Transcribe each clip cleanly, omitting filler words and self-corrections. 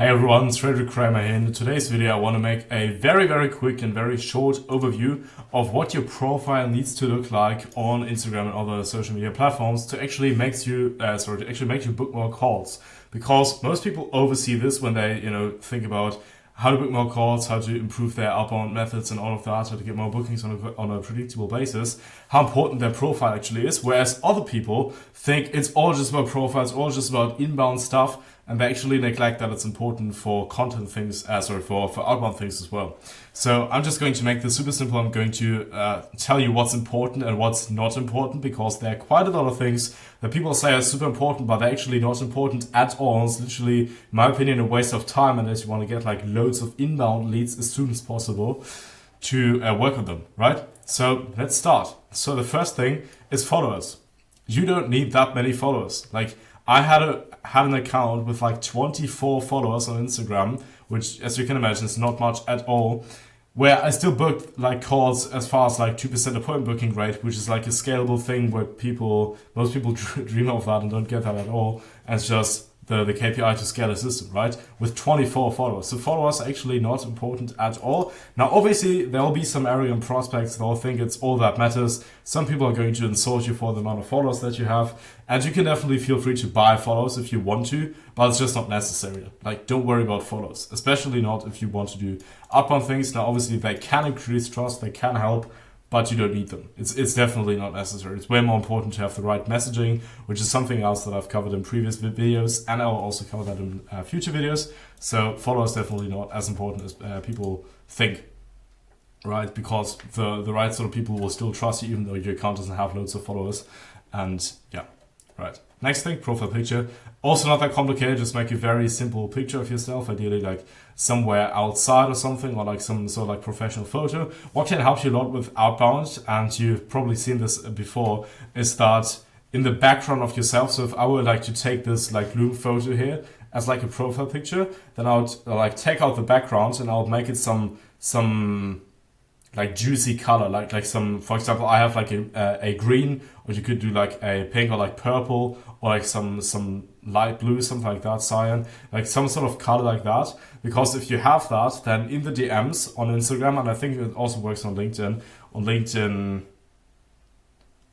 Hey everyone, it's Frederick Kramer here. In today's video I want to make a very quick and very short overview of what your profile needs to look like on Instagram and other social media platforms to actually make you book more calls. Because most people oversee this when they think about how to book more calls, how to improve their outbound methods and all of that, how to get more bookings on a predictable basis, how important their profile actually is. Whereas other people think it's all just about profiles, all just about inbound stuff, and they actually neglect that it's important for content things, for outbound things as well. So I'm just going to make this super simple. I'm going to tell you what's important and what's not important, because there are quite a lot of things that people say are super important, but they're actually not important at all. It's literally, in my opinion, a waste of time unless you want to get like loads of inbound leads as soon as possible to work on them, right? So let's start. So the first thing is followers. You don't need that many followers. Like, I had an account with like 24 followers on Instagram, which, as you can imagine, is not much at all, where I still booked like calls as far as like 2% appointment booking rate, which is like a scalable thing where most people dream of that and don't get that at all. And it's just the KPI to scale a system, right? With 24 followers. So followers are actually not important at all. Now, obviously, there will be some arrogant prospects that will think it's all that matters. Some people are going to insult you for the amount of followers that you have. And you can definitely feel free to buy followers if you want to, but it's just not necessary. Like, don't worry about followers, especially not if you want to do outbound things. Now, obviously, they can increase trust, they can help, but you don't need them. It's definitely not necessary. It's way more important to have the right messaging, which is something else that I've covered in previous videos, and I'll also cover that in future videos. So followers definitely not as important as people think, right? Because the right sort of people will still trust you even though your account doesn't have loads of followers. And yeah, right. Next thing, profile picture. Also not that complicated, just make a very simple picture of yourself, ideally like somewhere outside or something, or like some sort of like professional photo. What can help you a lot with outbound, and you've probably seen this before, is that in the background of yourself, so if I would like to take this like Loom photo here as like a profile picture, then I would like take out the background and I would make it some like juicy color, like some, for example, I have like a green, or you could do like a pink or like purple, or like some light blue, something like that, cyan, like some sort of color like that. Because if you have that, then in the DMs on Instagram, and I think it also works on LinkedIn. On LinkedIn,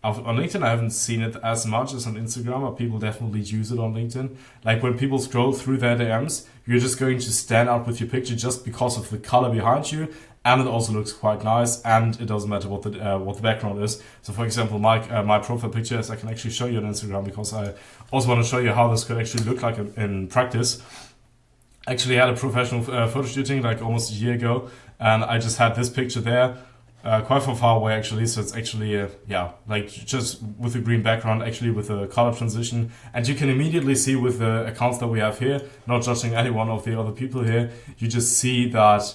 I haven't seen it as much as on Instagram, but people definitely use it on LinkedIn. Like when people scroll through their DMs, you're just going to stand out with your picture just because of the color behind you. And it also looks quite nice, and it doesn't matter what the background is. So, for example, my profile picture, as I can actually show you on Instagram, because I also want to show you how this could actually look like in practice. Actually, I had a professional photo shooting like almost a year ago, and I just had this picture there, quite from far away actually. So it's actually like just with a green background, actually with a color transition, and you can immediately see with the accounts that we have here, not judging any one of the other people here, you just see that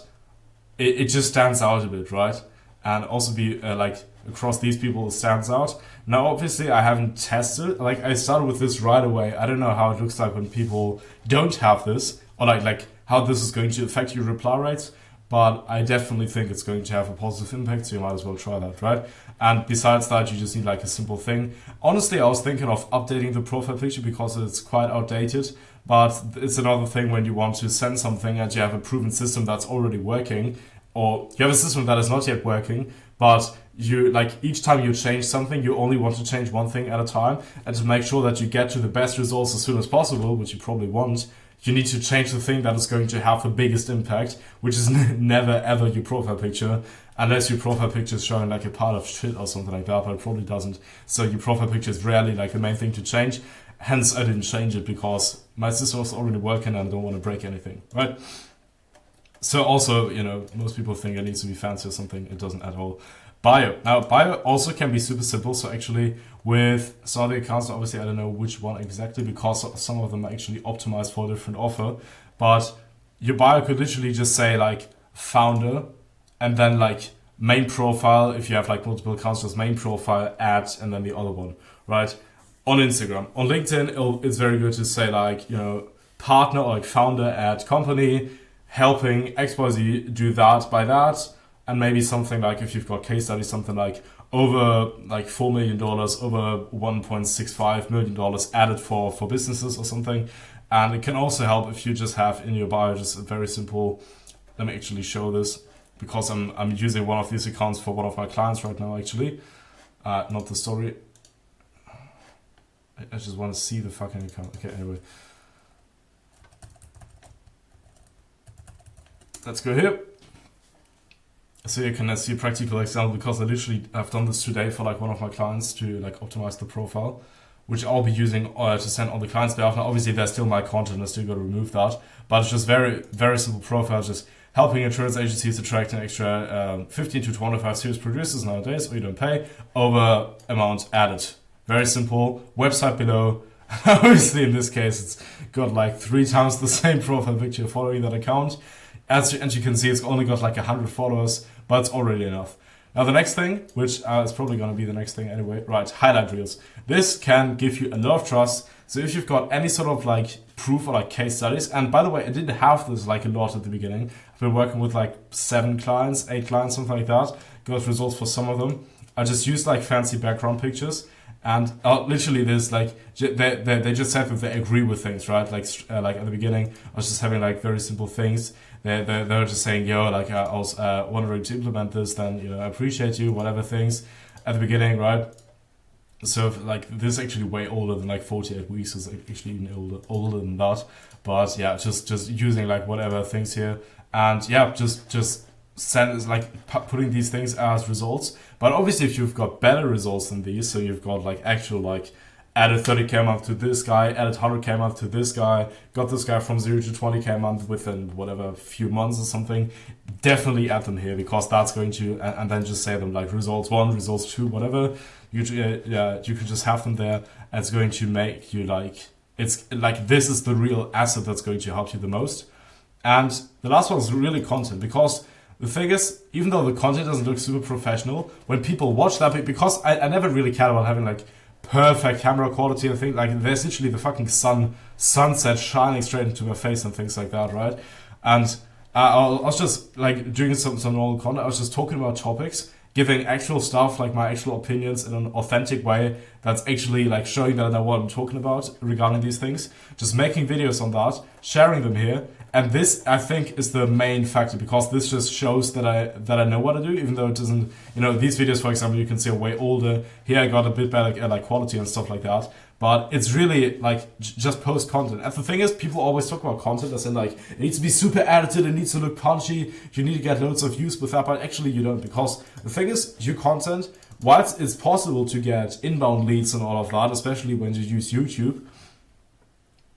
it just stands out a bit, right? And also like across these people, it stands out. Now, obviously, I haven't tested. Like, I started with this right away. I don't know how it looks like when people don't have this, or like how this is going to affect your reply rates. But I definitely think it's going to have a positive impact, so you might as well try that, right? And besides that, you just need like a simple thing. Honestly, I was thinking of updating the profile picture because it's quite outdated. But it's another thing when you want to send something and you have a proven system that's already working, or you have a system that is not yet working, but you like each time you change something, you only want to change one thing at a time, and to make sure that you get to the best results as soon as possible, which you probably want, you need to change the thing that is going to have the biggest impact, which is never ever your profile picture, unless your profile picture is showing like a pile of shit or something like that, but it probably doesn't. So your profile picture is rarely like the main thing to change. Hence, I didn't change it because my system was already working and I don't want to break anything, right? So also, most people think it needs to be fancy or something. It doesn't at all. Bio. Now, bio also can be super simple. So actually, with some of the accounts, obviously, I don't know which one exactly, because some of them are actually optimized for a different offer. But your bio could literally just say like founder, and then like main profile. If you have like multiple accounts, just main profile, ad, and then the other one, right? On Instagram. On LinkedIn, it's very good to say like, partner or like founder at company, helping XYZ do that by that, and maybe something like, if you've got case studies, something like over like $4 million, over $1.65 million added for businesses or something. And it can also help if you just have in your bio just a very simple, let me actually show this, because I'm using one of these accounts for one of my clients right now actually, not the story. I just want to see the fucking account. Okay, anyway. Let's go here. So you can see a practical example, because I literally have done this today for like one of my clients to like optimize the profile, which I'll be using to send on the client's behalf. Now obviously there's still my content, I still got to remove that, but it's just very, very simple profile, just helping insurance agencies attract an extra 15 to 25 serious producers nowadays, or you don't pay, over amount added. Very simple, website below. Obviously in this case it's got like 3 times the same profile picture following that account. As you can see, it's only got like 100 followers, but it's already enough. Now the next thing, which is probably going to be the next thing anyway, right, highlight reels. This can give you a lot of trust. So if you've got any sort of like proof or like case studies, and by the way, I didn't have this like a lot at the beginning. I've been working with like 7 clients, 8 clients, something like that. Got results for some of them. I just used like fancy background pictures. And literally there's like, they just said that they agree with things, right? Like at the beginning, I was just having like very simple things. They're just saying, yo, like I was wondering to implement this, then, you know, I appreciate you, whatever things at the beginning, right? So like this is actually way older than like 48 weeks, is actually even older than that. But yeah, just using like whatever things here. And yeah, just send like putting these things as results. But obviously if you've got better results than these, so you've got like actual like added 30k a month to this guy, added 100k a month to this guy, got this guy from 0 to 20k a month within whatever few months or something, definitely add them here, because that's going to, and then just say them like results 1, results 2, whatever. You can just have them there, and it's going to make you like, it's like this is the real asset that's going to help you the most. And the last one is really content, because the thing is, even though the content doesn't look super professional, when people watch that, because I never really cared about having like perfect camera quality and things, like there's literally the fucking sunset shining straight into my face and things like that, right? And I was just like doing some normal content, I was just talking about topics, giving actual stuff, like my actual opinions in an authentic way that's actually like showing that I know what I'm talking about regarding these things, just making videos on that, sharing them here. And this, I think, is the main factor, because this just shows that I know what to do, even though it doesn't, you know, these videos, for example, you can see are way older. Here I got a bit better like quality and stuff like that. But it's really like just post content. And the thing is, people always talk about content as in like, it needs to be super edited, it needs to look punchy, you need to get loads of views with that, but actually you don't, because the thing is, your content, whilst it's possible to get inbound leads and all of that, especially when you use YouTube,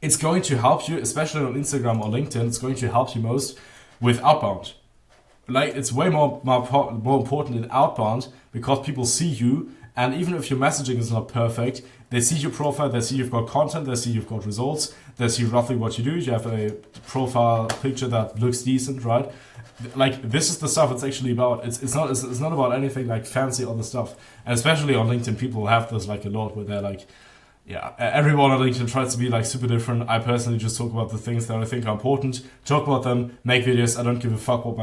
it's going to help you, especially on Instagram or LinkedIn, it's going to help you most with outbound. Like, it's way more important in outbound, because people see you, and even if your messaging is not perfect, they see your profile, they see you've got content, they see you've got results, they see roughly what you do, you have a profile picture that looks decent, right? Like, this is the stuff it's actually about. It's not about anything like fancy other stuff. And especially on LinkedIn, people have this like a lot, where they're like, yeah, everyone on LinkedIn tries to be like super different. I personally just talk about the things that I think are important, talk about them, make videos. I don't give a fuck what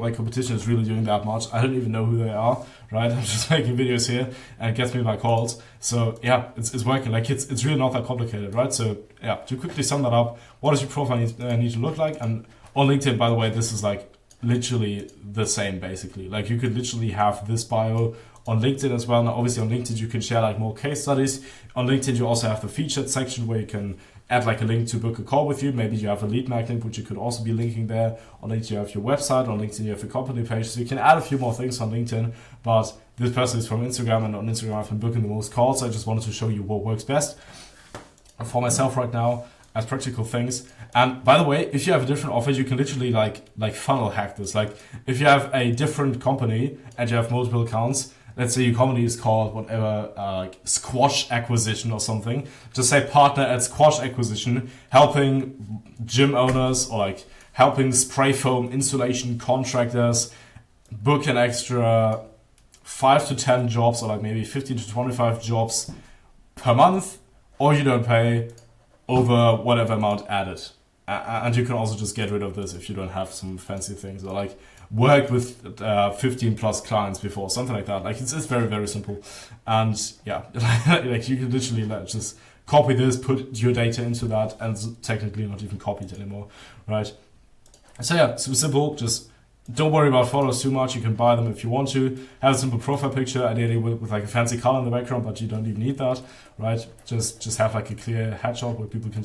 my competition is really doing that much. I don't even know who they are, right? I'm just making videos here, and it gets me my calls. So yeah, it's working. Like, it's really not that complicated, right? So yeah, to quickly sum that up, what does your profile need to look like? And on LinkedIn, by the way, this is like literally the same basically. Like, you could literally have this bio on LinkedIn as well. Now, obviously on LinkedIn, you can share like more case studies. On LinkedIn, you also have the featured section where you can add like a link to book a call with you. Maybe you have a lead magnet, which you could also be linking there. On LinkedIn, you have your website. On LinkedIn, you have your company page. So you can add a few more things on LinkedIn. But this person is from Instagram, and on Instagram, I've been booking the most calls. So I just wanted to show you what works best for myself right now as practical things. And by the way, if you have a different offer, you can literally like funnel hack this. Like, if you have a different company and you have multiple accounts, let's say your company is called whatever, like Squash Acquisition or something. Just say partner at Squash Acquisition, helping gym owners or like helping spray foam installation contractors book an extra 5 to 10 jobs, or like maybe 15 to 25 jobs per month, or you don't pay over whatever amount added. And you can also just get rid of this if you don't have some fancy things, or like worked with 15 plus clients before, something like that. Like, it's very, very simple. And yeah, like you can literally just copy this, put your data into that, and it's technically not even copied anymore, right? So yeah, super simple. Just don't worry about photos too much. You can buy them if you want to. Have a simple profile picture, ideally with like a fancy color in the background, but you don't even need that, right? Just have like a clear headshot where people can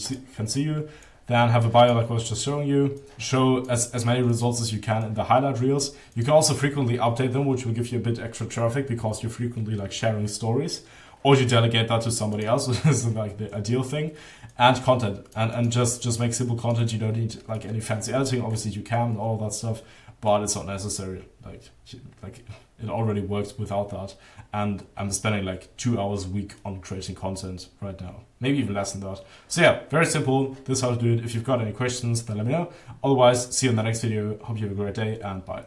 see you. Then have a bio like I was just showing you. Show as many results as you can in the highlight reels. You can also frequently update them, which will give you a bit extra traffic because you're frequently like sharing stories. Or you delegate that to somebody else, which is like the ideal thing. And content. And just make simple content. You don't need like any fancy editing. Obviously you can and all that stuff, but it's not necessary. Like it already works without that. And I'm spending like 2 hours a week on creating content right now. Maybe even less than that. So yeah, very simple. This is how to do it. If you've got any questions, then let me know. Otherwise, see you in the next video. Hope you have a great day and bye.